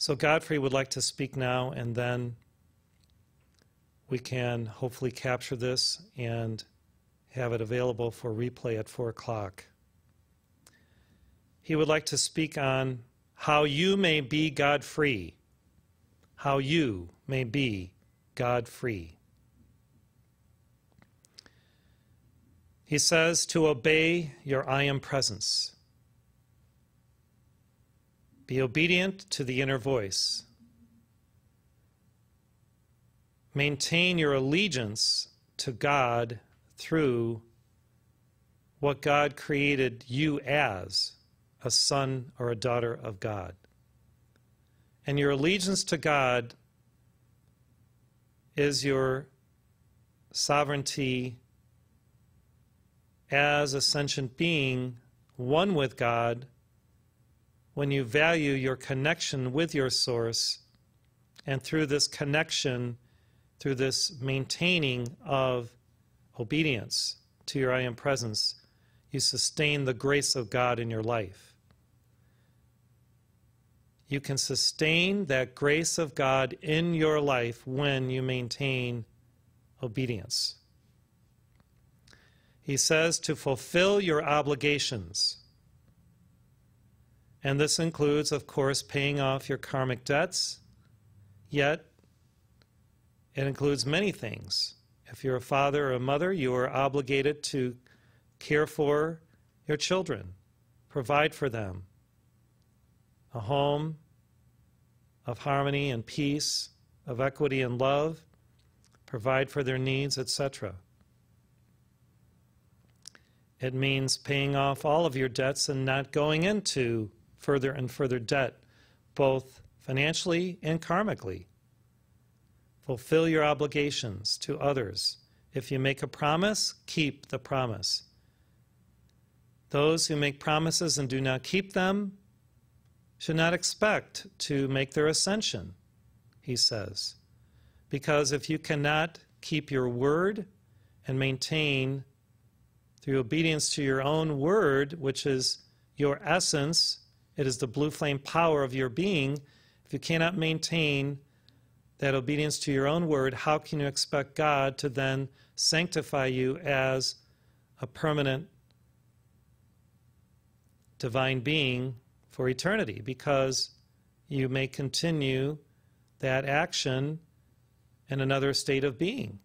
So Godfrey would like to speak now, and then we can hopefully capture this and have it available for replay at 4 o'clock. He would like to speak on how you may be God-free. How you may be God-free. He says to obey your I am presence. Be obedient to the inner voice. Maintain your allegiance to God through what God created you as, a son or a daughter of God. And your allegiance to God is your sovereignty as a sentient being, one with God, when you value your connection with your source, and through this connection, through this maintaining of obedience to your I am presence, you sustain the grace of God in your life. You can sustain that grace of God in your life when you maintain obedience. He says to fulfill your obligations. And this includes, of course, paying off your karmic debts, yet it includes many things. If you're a father or a mother, you are obligated to care for your children, provide for them a home of harmony and peace, of equity and love, provide for their needs, etc. It means paying off all of your debts and not going into further and further debt, both financially and karmically. Fulfill your obligations to others. If you make a promise, keep the promise. Those who make promises and do not keep them should not expect to make their ascension, he says. Because if you cannot keep your word and maintain through obedience to your own word, which is your essence, it is the blue flame power of your being. If you cannot maintain that obedience to your own word, how can you expect God to then sanctify you as a permanent divine being for eternity? Because you may continue that action in another state of being.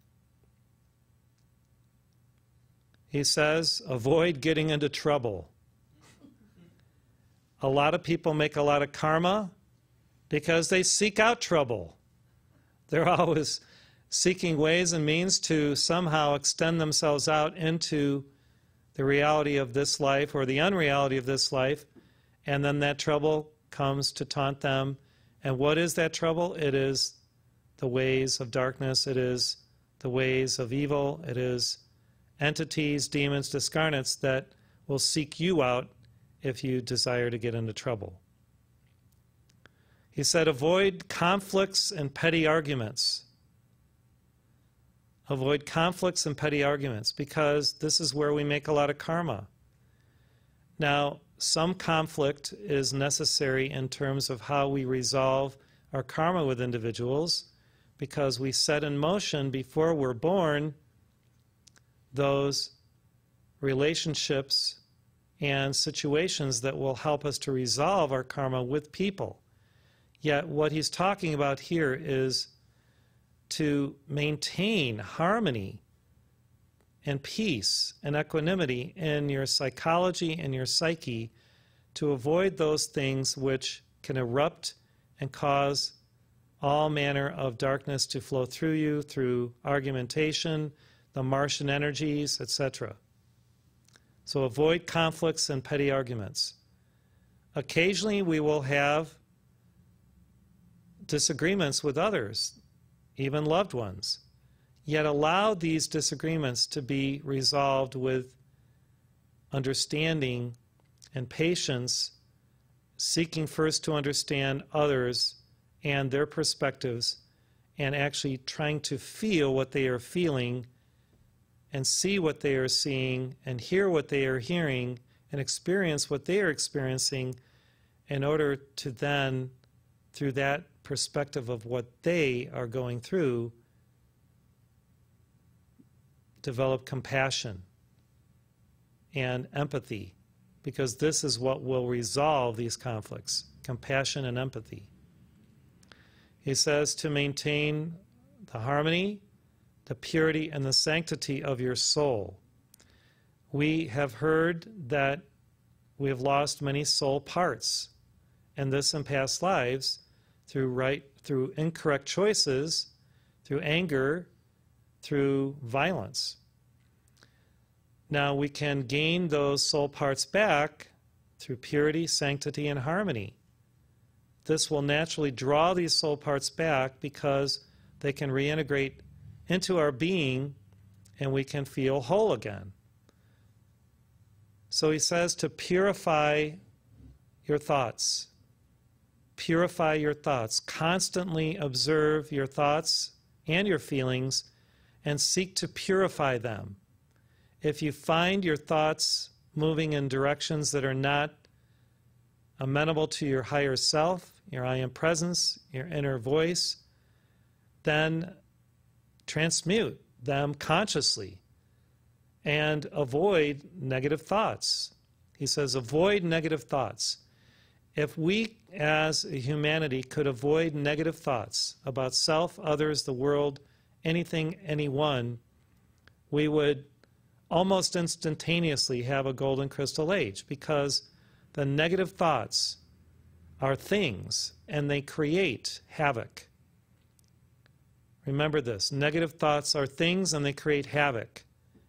He says, avoid getting into trouble. A lot of people make a lot of karma because they seek out trouble. They're always seeking ways and means to somehow extend themselves out into the reality of this life or the unreality of this life, and then that trouble comes to taunt them. And what is that trouble? It is the ways of darkness. It is the ways of evil. It is entities, demons, discarnates that will seek you out if you desire to get into trouble. He said, avoid conflicts and petty arguments. Avoid conflicts and petty arguments, because this is where we make a lot of karma. Now, some conflict is necessary in terms of how we resolve our karma with individuals, because we set in motion before we're born those relationships and situations that will help us to resolve our karma with people. Yet what he's talking about here is to maintain harmony and peace and equanimity in your psychology and your psyche, to avoid those things which can erupt and cause all manner of darkness to flow through you, through argumentation, the Martian energies, etc. So avoid conflicts and petty arguments. Occasionally we will have disagreements with others, even loved ones. Yet allow these disagreements to be resolved with understanding and patience, seeking first to understand others and their perspectives, and actually trying to feel what they are feeling and see what they are seeing and hear what they are hearing and experience what they are experiencing, in order to then, through that perspective of what they are going through, develop compassion and empathy, because this is what will resolve these conflicts, compassion and empathy. He says to maintain the harmony, the purity, and the sanctity of your soul. We have heard that we have lost many soul parts, and this in past lives through incorrect choices, through anger, through violence. Now we can gain those soul parts back through purity, sanctity, and harmony. This will naturally draw these soul parts back because they can reintegrate into our being and we can feel whole again. So he says to purify your thoughts. Purify your thoughts. Constantly observe your thoughts and your feelings and seek to purify them. If you find your thoughts moving in directions that are not amenable to your higher self, your I am presence, your inner voice, then transmute them consciously and avoid negative thoughts. He says, avoid negative thoughts. If we as a humanity could avoid negative thoughts about self, others, the world, anything, anyone, we would almost instantaneously have a golden crystal age, because the negative thoughts are things and they create havoc. Remember this, negative thoughts are things and they create havoc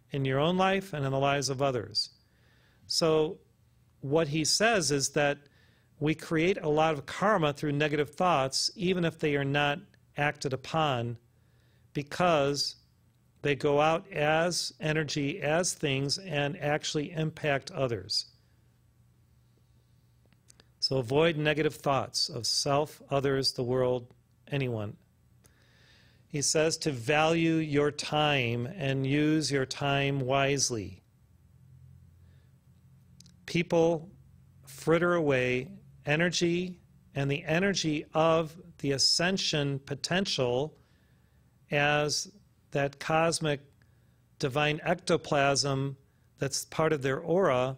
in your own life and in the lives of others. So what he says is that we create a lot of karma through negative thoughts, even if they are not acted upon, because they go out as energy, as things, and actually impact others. So avoid negative thoughts of self, others, the world, anyone. He says to value your time and use your time wisely. People fritter away energy and the energy of the ascension potential as that cosmic divine ectoplasm that's part of their aura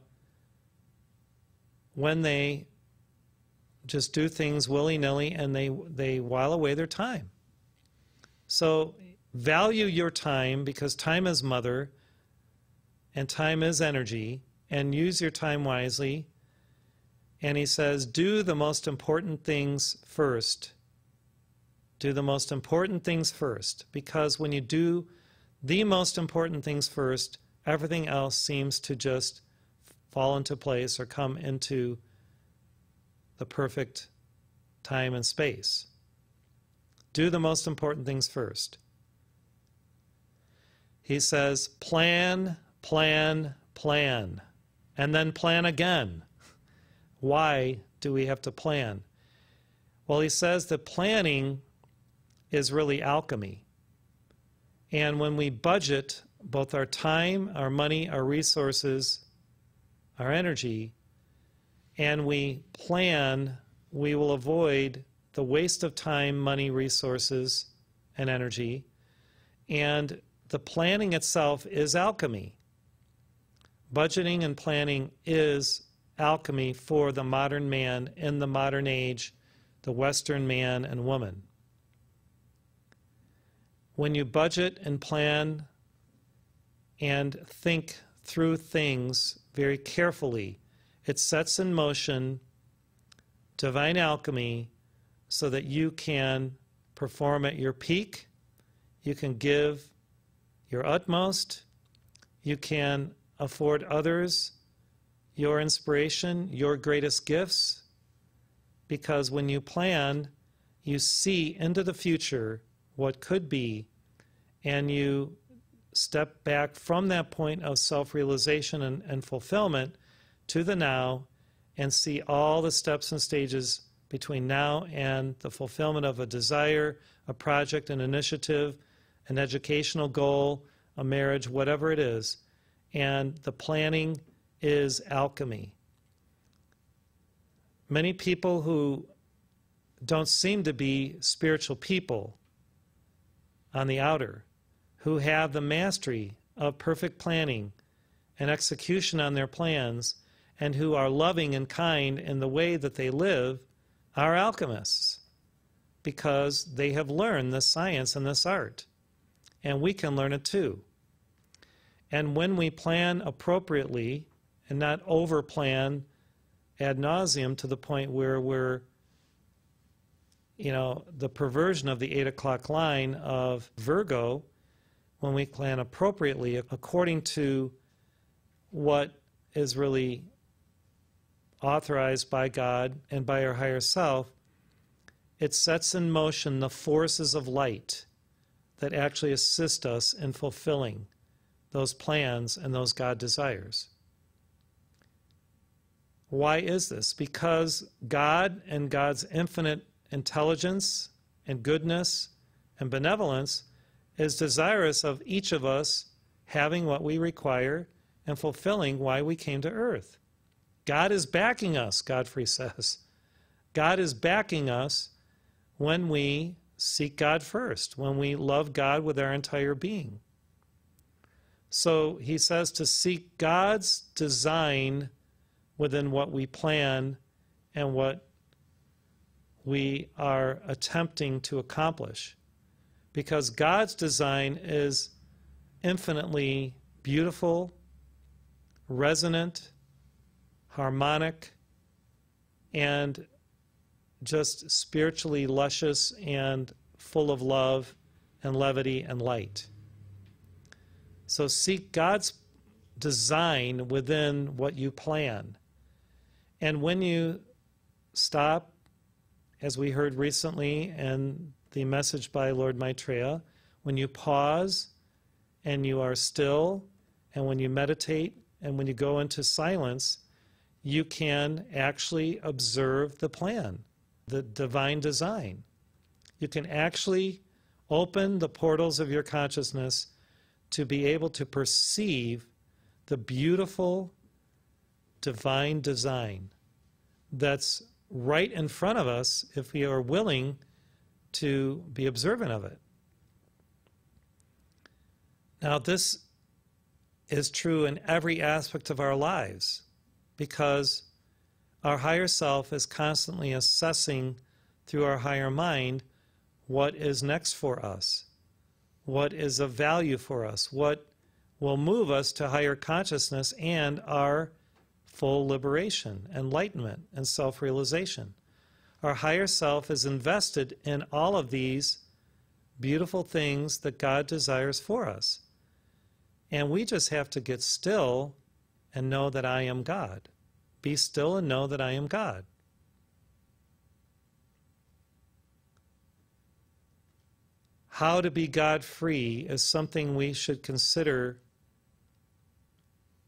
when they just do things willy-nilly and they while away their time. So value your time, because time is mother and time is energy, and use your time wisely. And he says, do the most important things first. Do the most important things first, because when you do the most important things first, everything else seems to just fall into place or come into the perfect time and space. Do the most important things first. He says, plan, plan, plan, and then plan again. Why do we have to plan? Well, he says that planning is really alchemy. And when we budget both our time, our money, our resources, our energy, and we plan, we will avoid the waste of time, money, resources, and energy. And the planning itself is alchemy. Budgeting and planning is alchemy for the modern man in the modern age, the Western man and woman. When you budget and plan and think through things very carefully, it sets in motion divine alchemy so that you can perform at your peak, you can give your utmost, you can afford others your inspiration, your greatest gifts, because when you plan, you see into the future what could be, and you step back from that point of self-realization and fulfillment to the now and see all the steps and stages between now and the fulfillment of a desire, a project, an initiative, an educational goal, a marriage, whatever it is. And the planning is alchemy. Many people who don't seem to be spiritual people on the outer who have the mastery of perfect planning and execution on their plans, and who are loving and kind in the way that they live, are alchemists, because they have learned this science and this art, and we can learn it too. And when we plan appropriately and not over-plan ad nauseum to the point where we're, the perversion of the 8 o'clock line of Virgo, when we plan appropriately according to what is really authorized by God and by our higher self, it sets in motion the forces of light that actually assist us in fulfilling those plans and those God desires. Why is this? Because God and God's infinite intelligence and goodness and benevolence is desirous of each of us having what we require and fulfilling why we came to earth. God is backing us, Godfrey says. God is backing us when we seek God first, when we love God with our entire being. So he says to seek God's design within what we plan and what we are attempting to accomplish. Because God's design is infinitely beautiful, resonant, harmonic, and just spiritually luscious and full of love and levity and light. So seek God's design within what you plan. And when you stop, as we heard recently in the message by Lord Maitreya, when you pause and you are still, and when you meditate and when you go into silence, you can actually observe the plan, the divine design. You can actually open the portals of your consciousness to be able to perceive the beautiful divine design that's right in front of us if we are willing to be observant of it. Now, this is true in every aspect of our lives, because our higher self is constantly assessing through our higher mind what is next for us, what is of value for us, what will move us to higher consciousness and our full liberation, enlightenment, and self-realization. Our higher self is invested in all of these beautiful things that God desires for us. And we just have to get still and know that I am God. Be still and know that I am God. How to be God-free is something we should consider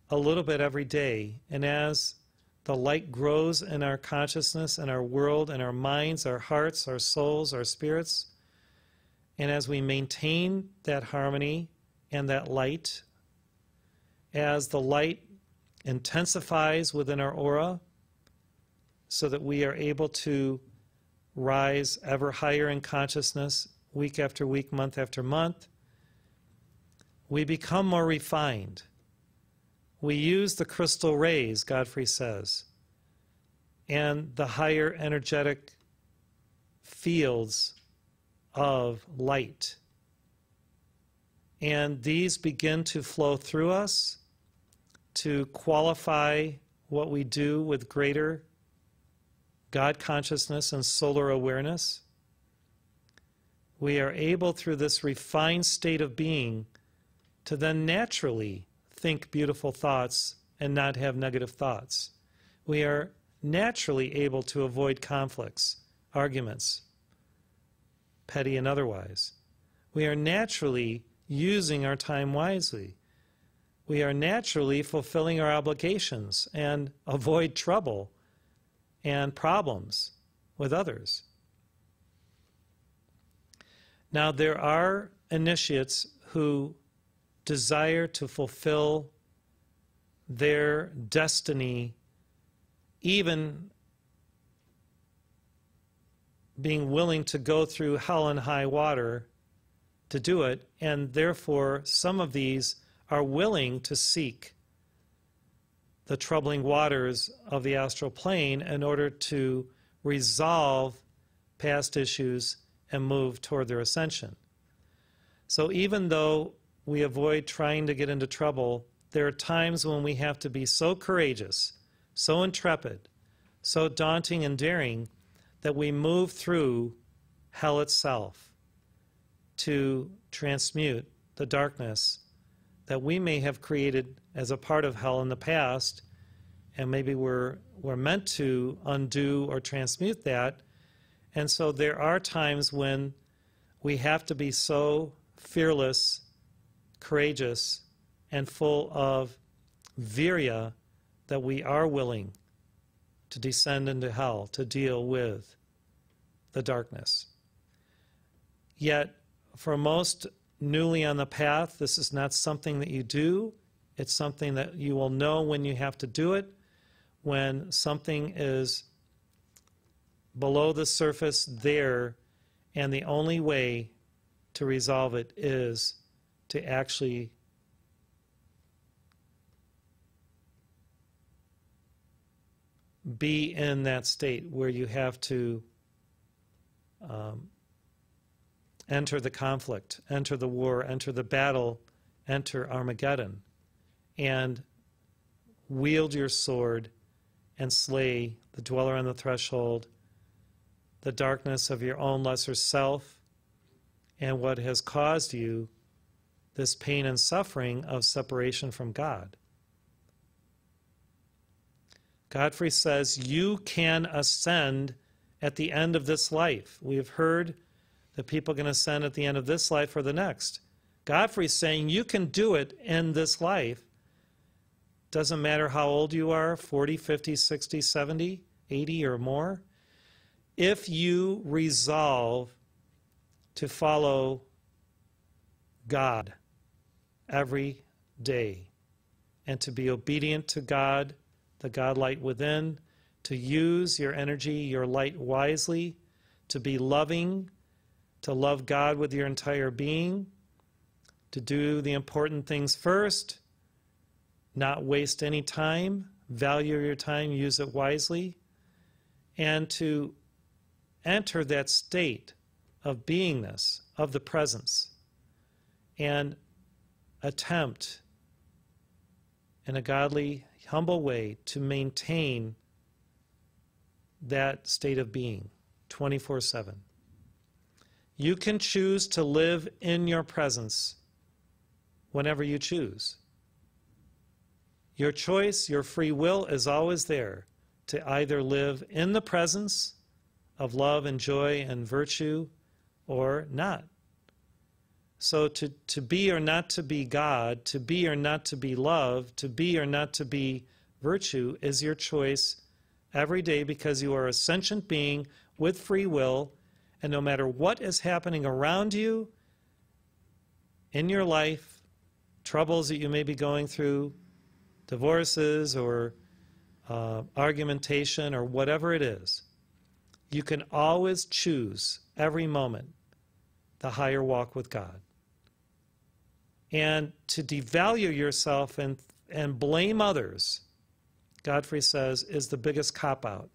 a little bit every day. And as the light grows in our consciousness and our world and our minds, our hearts, our souls, our spirits, and as we maintain that harmony and that light, as the light intensifies within our aura so that we are able to rise ever higher in consciousness week after week, month after month, we become more refined. We use the crystal rays, Godfrey says, and the higher energetic fields of light. And these begin to flow through us to qualify what we do with greater God consciousness and solar awareness. We are able, through this refined state of being, to then naturally think beautiful thoughts and not have negative thoughts. We are naturally able to avoid conflicts, arguments, petty and otherwise. We are naturally using our time wisely. We are naturally fulfilling our obligations and avoid trouble and problems with others. Now, there are initiates who desire to fulfill their destiny even being willing to go through hell and high water to do it, and therefore some of these are willing to seek the troubling waters of the astral plane in order to resolve past issues and move toward their ascension. So even though we avoid trying to get into trouble, there are times when we have to be so courageous, so intrepid, so daunting and daring that we move through hell itself to transmute the darkness that we may have created as a part of hell in the past, and maybe we're meant to undo or transmute that. And so there are times when we have to be so fearless, courageous, and full of virya that we are willing to descend into hell to deal with the darkness. Yet, for most newly on the path, this is not something that you do. It's something that you will know when you have to do it, when something is below the surface there, and the only way to resolve it is to actually be in that state where you have to enter the conflict, enter the war, enter the battle, enter Armageddon, and wield your sword and slay the dweller on the threshold, the darkness of your own lesser self, and what has caused you this pain and suffering of separation from God. Godfrey says, you can ascend at the end of this life. We have heard that people can ascend at the end of this life or the next. Godfrey's saying you can do it in this life. Doesn't matter how old you are, 40, 50, 60, 70, 80 or more. If you resolve to follow God every day and to be obedient to God, the God light within, to use your energy, your light wisely, to be loving, to love God with your entire being, to do the important things first, not waste any time, value your time, use it wisely, and to enter that state of beingness, of the presence, and attempt in a godly, humble way to maintain that state of being 24/7. You can choose to live in your presence whenever you choose. Your choice, your free will is always there to either live in the presence of love and joy and virtue or not. So to be or not to be God, to be or not to be love, to be or not to be virtue is your choice every day, because you are a sentient being with free will, and no matter what is happening around you in your life, troubles that you may be going through, divorces or argumentation or whatever it is, you can always choose every moment the higher walk with God. And to devalue yourself and blame others, Godfrey says, is the biggest cop-out.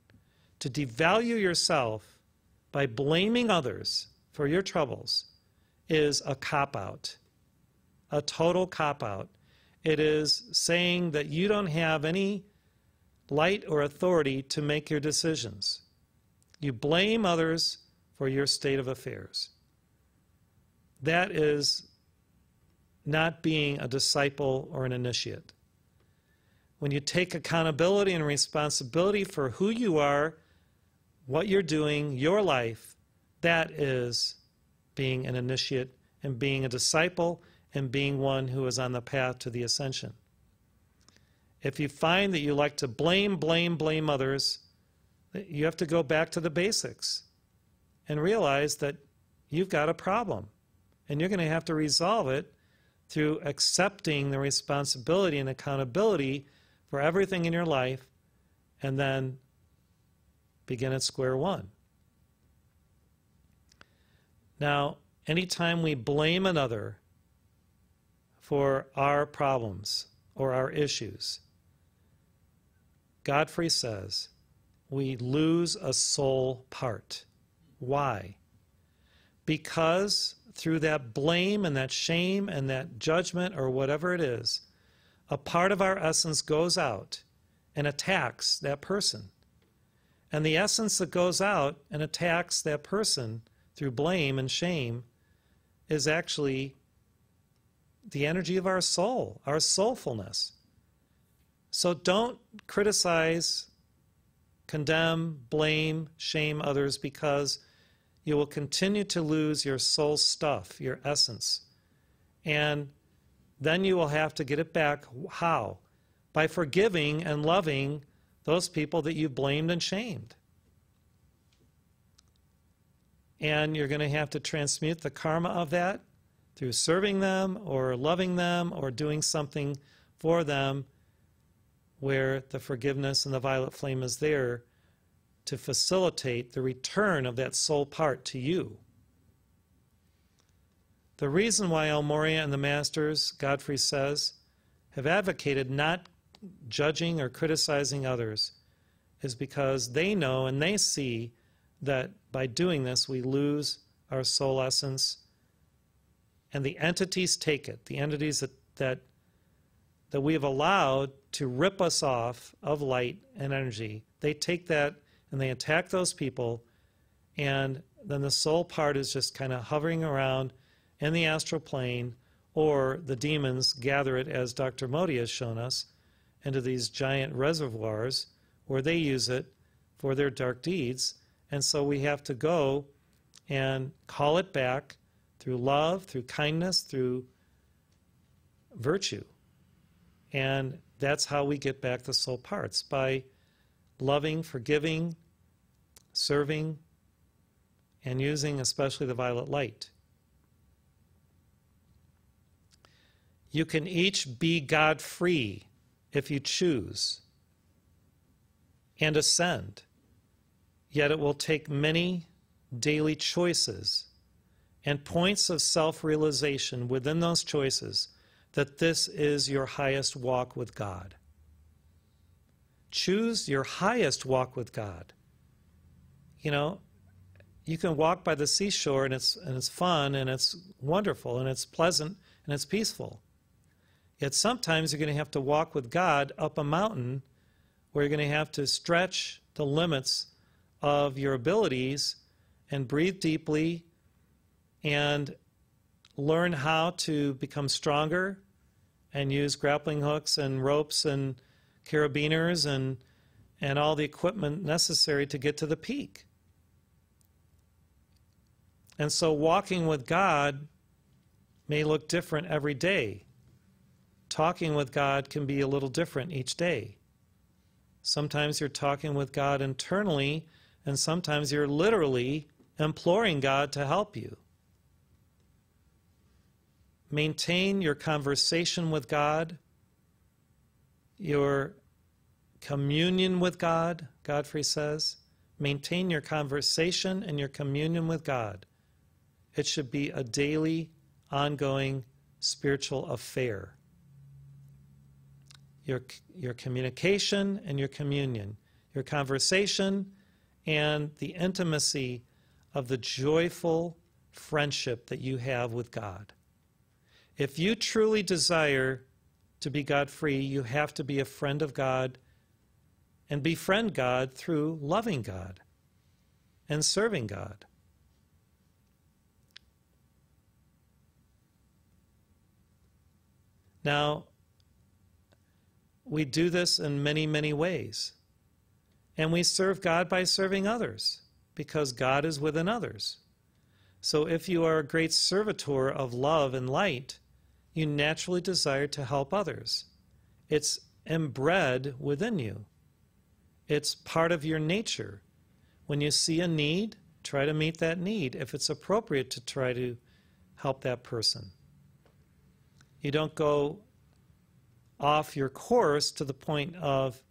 To devalue yourself by blaming others for your troubles is a cop-out, a total cop-out. It is saying that you don't have any light or authority to make your decisions. You blame others for your state of affairs. That is not being a disciple or an initiate. When you take accountability and responsibility for who you are, what you're doing, your life, that is being an initiate and being a disciple and being one who is on the path to the ascension. If you find that you like to blame others, you have to go back to the basics and realize that you've got a problem, and you're going to have to resolve it through accepting the responsibility and accountability for everything in your life, and then begin at square one. Now, anytime we blame another for our problems or our issues, Godfrey says we lose a soul part. Why? Because through that blame and that shame and that judgment or whatever it is, a part of our essence goes out and attacks that person. And the essence that goes out and attacks that person through blame and shame is actually the energy of our soul, our soulfulness. So don't criticize, condemn, blame, shame others, because you will continue to lose your soul stuff, your essence. And then you will have to get it back. How? By forgiving and loving those people that you blamed and shamed. And you're going to have to transmute the karma of that through serving them or loving them or doing something for them where the forgiveness and the violet flame is there to facilitate the return of that soul part to you. The reason why El Morya and the Masters, Godfrey says, have advocated not judging or criticizing others is because they know and they see that by doing this we lose our soul essence, and the entities take it, the entities that we have allowed to rip us off of light and energy. They take that and they attack those people, and then the soul part is just kind of hovering around in the astral plane, or the demons gather it, as Dr. Modi has shown us, into these giant reservoirs where they use it for their dark deeds. And so we have to go and call it back through love, through kindness, through virtue. And that's how we get back the soul parts, by loving, forgiving, serving, and using especially the violet light. You can each be God-free if you choose and ascend, yet it will take many daily choices and points of self-realization within those choices that this is your highest walk with God. Choose your highest walk with God. You know, you can walk by the seashore and it's fun and it's wonderful and it's pleasant and it's peaceful. Yet sometimes you're going to have to walk with God up a mountain where you're going to have to stretch the limits of your abilities and breathe deeply and learn how to become stronger and use grappling hooks and ropes and carabiners and all the equipment necessary to get to the peak. And so walking with God may look different every day. Talking with God can be a little different each day. Sometimes you're talking with God internally, and sometimes you're literally imploring God to help you. Maintain your conversation with God, your communion with God, Godfrey says. Maintain your conversation and your communion with God. It should be a daily, ongoing spiritual affair. Your communication and your communion, your conversation and the intimacy of the joyful friendship that you have with God. If you truly desire to be God-free, you have to be a friend of God and befriend God through loving God and serving God. Now, we do this in many, many ways. And we serve God by serving others, because God is within others. So if you are a great servitor of love and light, you naturally desire to help others. It's inbred within you. It's part of your nature. When you see a need, try to meet that need if it's appropriate to try to help that person. You don't go off your course to the point of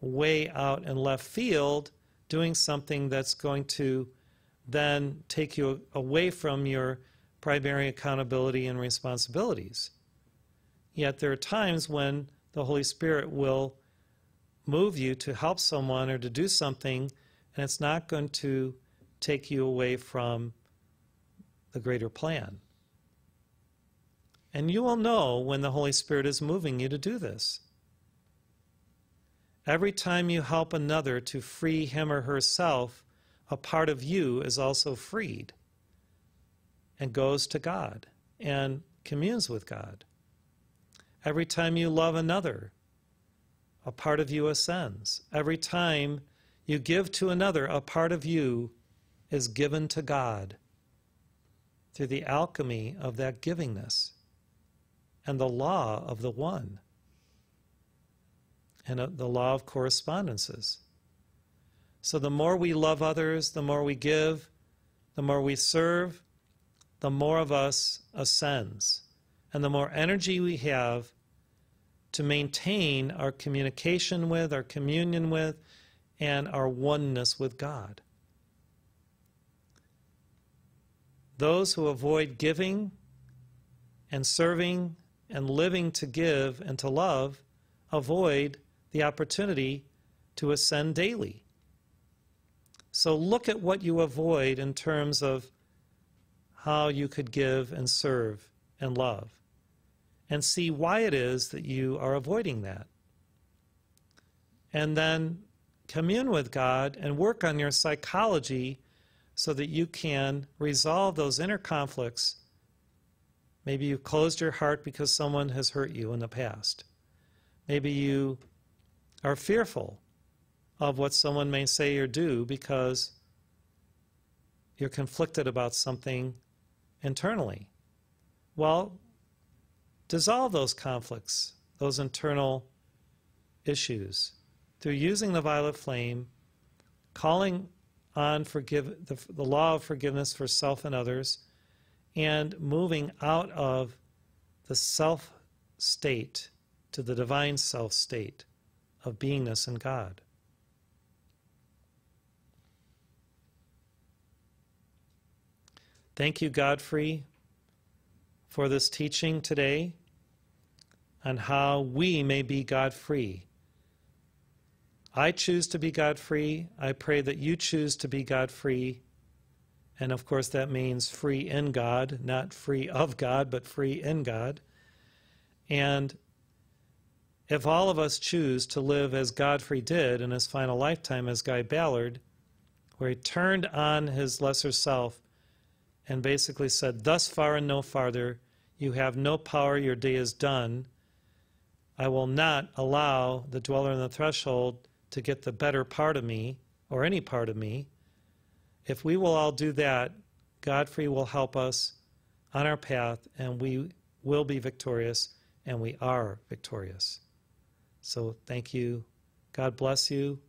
way out in left field doing something that's going to then take you away from your primary accountability and responsibilities. Yet there are times when the Holy Spirit will move you to help someone or to do something, and it's not going to take you away from the greater plan. And you will know when the Holy Spirit is moving you to do this. Every time you help another to free him or herself, a part of you is also freed and goes to God and communes with God. Every time you love another, a part of you ascends. Every time you give to another, a part of you is given to God through the alchemy of that givingness and the law of the one and the law of correspondences. So the more we love others, the more we give, the more we serve, the more of us ascends, and the more energy we have to maintain our communication with, our communion with, and our oneness with God. Those who avoid giving and serving and living to give and to love avoid the opportunity to ascend daily. So look at what you avoid in terms of how you could give and serve and love, and see why it is that you are avoiding that. And then commune with God and work on your psychology so that you can resolve those inner conflicts. Maybe you closed your heart because someone has hurt you in the past. Maybe you are fearful of what someone may say or do because you're conflicted about something internally. Well, dissolve those conflicts, those internal issues, through using the violet flame, calling on the law of forgiveness for self and others, and moving out of the self state to the divine self state of beingness in God. Thank you, Godfrey, for this teaching today on how we may be God-free. I choose to be God-free. I pray that you choose to be God-free. And of course that means free in God, not free of God, but free in God. And if all of us choose to live as Godfrey did in his final lifetime as Guy Ballard, where he turned on his lesser self and basically said, "Thus far and no farther, you have no power, your day is done. I will not allow the dweller in the threshold to get the better part of me, or any part of me." If we will all do that, Godfrey will help us on our path, and we will be victorious, and we are victorious. So thank you. God bless you.